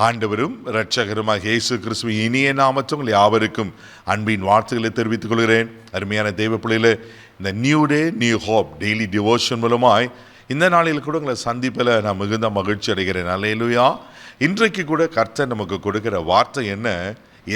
ஆண்டவரும் இரட்சகருமாக இயேசு கிறிஸ்துவின் இனிய நாமத்தில் உங்கள் யாவருக்கும் அன்பின் வார்த்தைகளை தெரிவித்துக் கொள்கிறேன். அருமையான தெய்வ பிள்ளைகளே, இந்த new day new hope daily devotion மூலமாய் இந்த நாளில் கூட உங்களை சந்திப்பில் நான் மிகுந்த மகிழ்ச்சி அடைகிறேன். அல்லேலூயா. இன்றைக்கு கூட கர்த்தர் நமக்கு கொடுக்கிற வார்த்தை என்ன?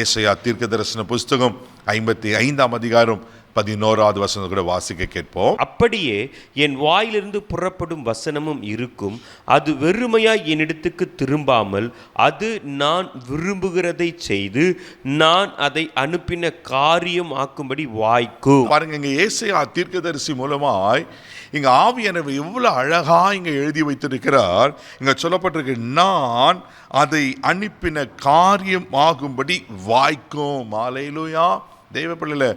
ஏசாயா தீர்க்கதரிசன புஸ்தகம் 55ஆம் அதிகாரம் 11வது வசனம் கூட வாசிக்க கேட்போம். அப்படியே என் வாயிலிருந்து புறப்படும் வசனமும் இருக்கும், அது வெறுமையாய் என்னிடத்துக்கு திரும்பாமல் அது நான் விரும்புகிறதை செய்து நான் அதை அனுப்பின காரியம் ஆக்கும்படி வாய்க்கும். பாருங்க, இங்க ஏசாயா தீர்க்கதரிசி மூலமாய் இங்க ஆவியானவர் எவ்வளவு அழகா இங்க எழுதி வைத்திருக்கிறார். இங்க சொல்லப்பட்டிருக்கு, நான் அதை அனுப்பின காரியம் ஆகும்படி வாய்க்கும். அல்லேலூயா. தெய்வ பிள்ளைகளே,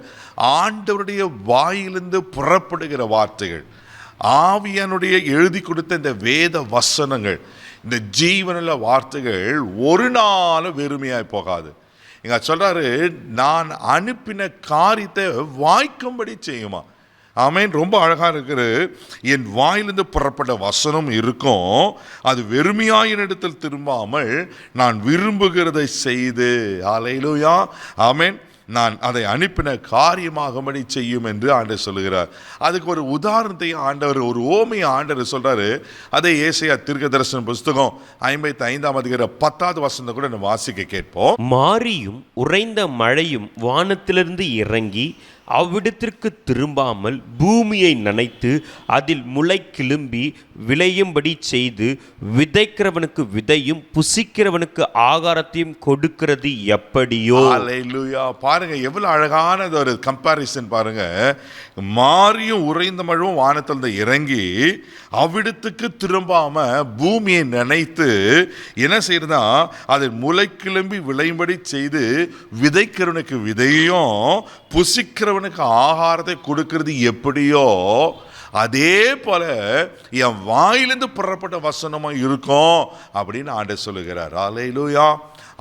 ஆண்டவருடைய வாயிலிருந்து புறப்படுகிற வார்த்தைகள், ஆவியானுடைய எழுதி கொடுத்த இந்த வேத வசனங்கள், இந்த ஜீவனுள்ள வார்த்தைகள் ஒரு நாளும் வெறுமையாய் போகாது. இங்க சொல்றாரு, நான் அனுப்பின காரியத்தை வாய்க்கும்படி செய்யுமா. ஆமென். ரொம்ப அழகா இருக்குது. என் வாயிலிருந்து புறப்பட்ட வசனம் இருக்கும், அது வெறுமையாயின் இடத்தில் திரும்பாமல் நான் விரும்புகிறதை செய்து. அல்லேலூயா. ஆமென். நான் அதை அனுப்பின காரியமாகும்படி செய்யும் என்று ஆண்டவர் சொல்லுகிறார். அதுக்கு ஒரு உதாரணத்தையும் ஆண்டவர், ஒரு ஓமையை ஆண்டவர் சொல்றாரு. அதை ஏசாயா தீர்க்கதரிசன புஸ்தகம் 55ஆம் அதிகாரம் 10வது வசனத்தை கூட நம்ம வாசிக்க கேட்போம். மாரியும் உறைந்த மழையும் வானத்திலிருந்து இறங்கி அவ்விடத்திற்கு திரும்பாமல் பூமியை நனைத்து அதில் முளை கிளம்பி விளையும்படி செய்து விதைக்கிறவனுக்கு விதையும் புசிக்கிறவனுக்கு ஆகாரத்தையும் கொடுக்கிறது எப்படியோ. அல்லேலூயா. பாருங்க, எவ்வளவு அழகான ஒரு கம்பாரிசன் பாருங்க. மாரியும் உறைந்த மழையும் வானத்திலிருந்து இறங்கி அவ்விடத்துக்கு திரும்பாம பூமியை நனைத்து என்ன செய்யறதா, அதில் முளை கிளம்பி விளையும்படி செய்து விதைக்கிறவனுக்கு விதையும் புசிக்கிறவனுக்கு ஆகாரத்தை கொடுக்கிறது எப்படியோ, அதே போல என் வாயிலிருந்து புறப்பட்ட வசனமா இருக்கும் அப்படின்னு ஆண்டவர் சொல்லுகிறார். அல்லேலூயா.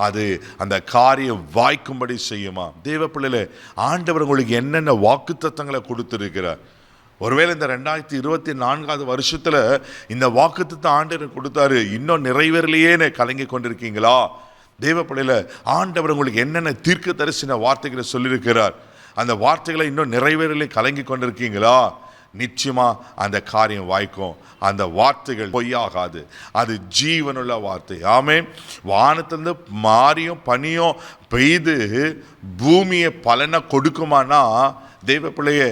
அது அந்த காரியம் வாய்க்கும்படி செய்யுமா. தேவ பிள்ளைகளே, ஆண்டவர் உங்களுக்கு என்னென்ன வாக்குத்தத்தங்களை கொடுத்திருக்கிறார். ஒருவேளை இந்த 2024வது வருஷத்துல இந்த வாக்குத்தத்தம் ஆண்டவர் கொடுத்தாரு, இன்னும் நிறைவேறலையே கலங்கி கொண்டிருக்கீங்களா? தேவ பிள்ளைகளே, ஆண்டவர் உங்களுக்கு என்னென்ன தீர்க்க தரிசன வார்த்தைகளை சொல்லியிருக்கிறார், அந்த வார்த்தைகளை இன்னும் நிறைவேறலை கலங்கி கொண்டிருக்கீங்களா? நிச்சயமா அந்த காரியம் வாய்க்கும். அந்த வார்த்தைகள் பொய்யாகாது, அது ஜீவனுள்ள வார்த்தை. ஆமென். வானத்திலிருந்து மாரியும் பனியும் பெய்து பூமியை பலனை கொடுக்குமானா, தெய்வ பிள்ளையே,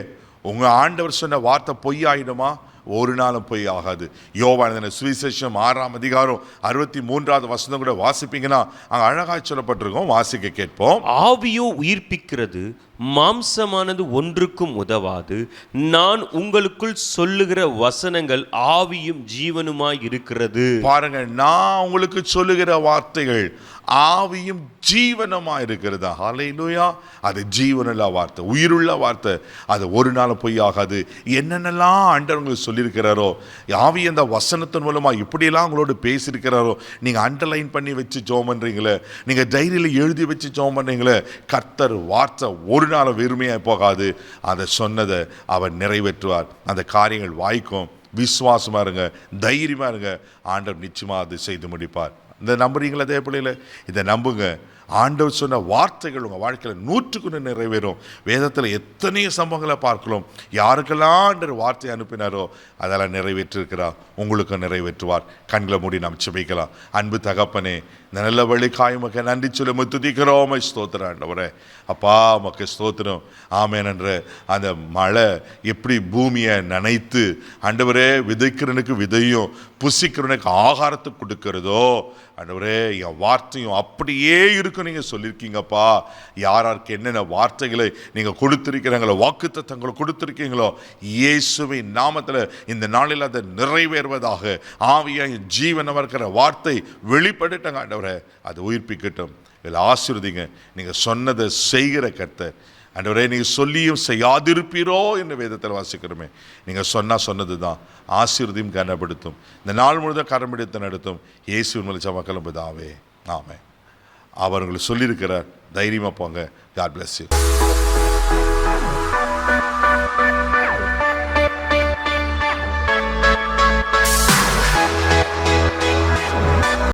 உங்க ஆண்டவர் சொன்ன வார்த்தை பொய்யாயிடுமா? ஒரு நாளும் பொய் ஆகாது. யோவான் சுவிசேஷம் 6ஆம் அதிகாரம் 63வது வசனம் கூட வாசிப்பீங்கன்னா அங்க அழகாய் சொல்லப்பட்டிருக்கோம். வாசிக்க கேட்போம். ஆவியோ உயிர்ப்பிக்கிறது, மாம்சமானது ஒன்றுக்கும் உதவாது. நான் உங்களுக்குள் சொல்லுகிற வசனங்கள் ஆவியும் ஜீவனுமாய் இருக்கிறது. பாருங்க, நான் உங்களுக்கு சொல்லுகிற வார்த்தைகள் ஆவியும் ஜீவனமா இருக்கிறதா. அல்லேலூயா. அது ஜீவனுள்ள வார்த்தை, உயிருள்ள வார்த்தை, அது ஒரு நாளும் பொய் ஆகாது. என்னென்னலாம் ஆண்டவர் உங்களுக்கு சொல்லியிருக்கிறாரோ, ஆவி அந்த வசனத்தின் மூலமா இப்படியெல்லாம் உங்களோட பேசியிருக்கிறாரோ, நீங்க அண்டர்லைன் பண்ணி வச்சு ஜெபம் பண்றீங்களே, நீங்க டைரியில எழுதி வச்சு ஜெபம் பண்றீங்களே, கர்த்தர் வார்த்தை ஒரு நாளும் வெறுமையாக போகாது. அதை சொன்னதை அவர் நிறைவேற்றுவார். அந்த காரியங்கள் வாய்க்கும். விசுவாசமா இருங்க, தைரியமா இருங்க. ஆண்டவர் நிச்சயமா அது செய்து முடிப்பார். இந்த நம்புறீங்களா அதே பிள்ளையில? இதை நம்புங்க. ஆண்டவர் சொன்ன வார்த்தைகள் உங்கள் வாழ்க்கையில் 100% நிறைவேறும். வேதத்தில் எத்தனையோ சம்பவங்களை பார்க்கலாம். யாருக்கெல்லாம் ஆண்டவர் வார்த்தை அனுப்பினாரோ அதெல்லாம் நிறைவேற்றிருக்கிறார். உங்களுக்கு நிறைவேற்றுவார். கண்களை மூடி நாம் செபிக்கலாம். அன்பு தகப்பனே, இந்த நல்ல வழிக்காய் உமக்கு நன்றி சொல்லி துதிக்கிறோம். ஸ்தோத்திரம் ஆண்டவரே. அப்பா உமக்கு ஸ்தோத்திரம். ஆமென். என்ற அந்த மழை எப்படி பூமியை நனைத்து ஆண்டவரே விதைக்கிறனுக்கு விதையும் புசிக்கிறனுக்கு ஆகாரத்தை கொடுக்கிறதோ, ஆண்டவரே என் வார்த்தையும் அப்படியே இருக்கும் நீங்க சொல்லியிருக்கீங்கப்பா. யாருக்கு என்னென்ன வார்த்தைகளை நீங்க கொடுத்திருக்கிறீங்களோ, வாக்குத்தத்தங்களை கொடுத்திருக்கீங்களோ, இயேசுவின் நாமத்தில் இந்த நாளில் அதை நிறைவேறுவதாக. ஆவியாய் ஜீவனமா இருக்கிற வார்த்தை வெளிப்பட்டுட்டாங்க ஆண்டவரே, அது உயிர்ப்பிக்கட்டும். இதில் ஆசீர்வதிங்க. நீங்க சொன்னதை செய்கிற கர்த்தர் ஆண்டவரே, நீங்க சொல்லியும் செய்யாதிருப்பீரோ என்று வேதத்தில் வாசிக்கிறோமே. நீங்க சொன்னது தான் ஆசீர்வதியும் கனப்படுத்தும். இந்த நாள் முழுவதும் கரம்பிடித்து நடத்தும். இயேசுவின் மூலம் மக்களும் பிதாவே, ஆமென். அவர் உங்களுக்கு சொல்லியிருக்கிறார். தைரியமா போங்க. God bless you.